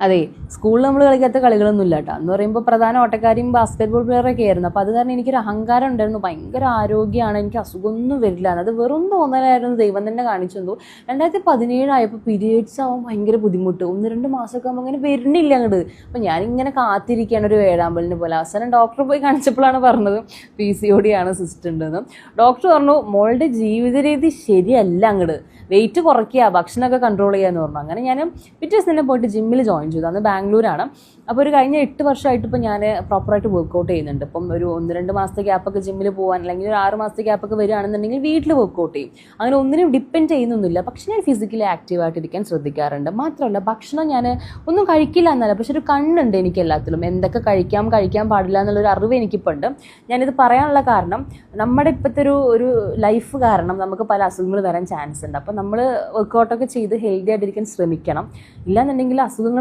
അതെ, സ്കൂളിൽ നമ്മൾ കളിക്കാത്ത കളികളൊന്നും ഇല്ല കേട്ടോ. എന്ന് പറയുമ്പോൾ പ്രധാന ഓട്ടക്കാരിയും ബാസ്കറ്റ് ബോൾ പ്ലെയറൊക്കെ ആയിരുന്നു. അപ്പോൾ അത് കാരണം എനിക്കൊരു അഹങ്കാരം ഉണ്ടായിരുന്നു, ഭയങ്കര ആരോഗ്യമാണ്, എനിക്ക് അസുഖമൊന്നും വരില്ല. അത് വെറും തോന്നലായിരുന്നു, ദൈവം തന്നെ കാണിച്ചു തന്നു. 2017 ആയപ്പോൾ പീരിയഡ്സ് ആവാൻ ഭയങ്കര ബുദ്ധിമുട്ട്, 1-2 മാസമൊക്കെ ആകുമ്പോൾ അങ്ങനെ വരുന്നില്ല അങ്ങോട്ട്. അപ്പോൾ ഞാനിങ്ങനെ കാത്തിരിക്കുകയാണ് ഒരു വേഴാമ്പലിനെ പോലെ. അവസാനം ഡോക്ടറെ പോയി കാണിച്ചപ്പോഴാണ് പറഞ്ഞത് PCOD ആണ്, സിസ്റ്റ് ഉണ്ടെന്ന്. ഡോക്ടർ പറഞ്ഞു മോളുടെ ജീവിത രീതി ശരിയല്ല, അങ്ങോട്ട് വെയിറ്റ് കുറയ്ക്കുക, ഭക്ഷണമൊക്കെ കൺട്രോൾ ചെയ്യാന്ന് പറഞ്ഞു. അങ്ങനെ ഞാൻ പിറ്റേ ദിവസം തന്നെ പോയിട്ട് ജിമ്മിൽ ജോയിൻ ചെയ്തു. അന്ന് ബാംഗ്ലൂരാണ്. അപ്പോൾ ഒരു കഴിഞ്ഞ 8 വർഷമായിട്ട് ഇപ്പോൾ ഞാൻ പ്രോപ്പറായിട്ട് വർക്കൗട്ട് ചെയ്യുന്നുണ്ട്. ഇപ്പം ഒരു 1-2 മാസത്തെ ഗ്യാപ്പൊക്കെ ജിമ്മിൽ പോകാൻ, അല്ലെങ്കിൽ ഒരു 6 മാസത്തെ ഗ്യാപ്പൊക്കെ വരികയാണെന്നുണ്ടെങ്കിൽ വീട്ടിൽ വർക്കൗട്ട് ചെയ്യും. അങ്ങനെ ഒന്നിനും ഡിപ്പെൻഡ് ചെയ്യുന്നൊന്നുമില്ല. പക്ഷേ ഞാൻ ഫിസിക്കലി ആക്റ്റീവായിട്ടിരിക്കാൻ ശ്രദ്ധിക്കാറുണ്ട്. മാത്രമല്ല ഭക്ഷണം ഞാൻ ഒന്നും കഴിക്കില്ല എന്നല്ല, പക്ഷെ ഒരു കണ്ണുണ്ട് എനിക്ക് എല്ലാത്തിലും, എന്തൊക്കെ കഴിക്കാൻ പാടില്ല എന്നുള്ളൊരു അറിവ് എനിക്കിപ്പോൾ ഉണ്ട്. ഞാനിത് പറയാനുള്ള കാരണം നമ്മുടെ ഇപ്പോഴത്തെ ഒരു ലൈഫ് കാരണം നമുക്ക് പല അസുഖങ്ങൾ വരാൻ ചാൻസ് ഉണ്ട്. അപ്പോൾ നമ്മൾ വർക്കൗട്ടൊക്കെ ചെയ്ത് ഹെൽത്തി ആയിട്ടിരിക്കാൻ ശ്രമിക്കണം. ഇല്ലാന്നുണ്ടെങ്കിൽ അസുഖങ്ങൾ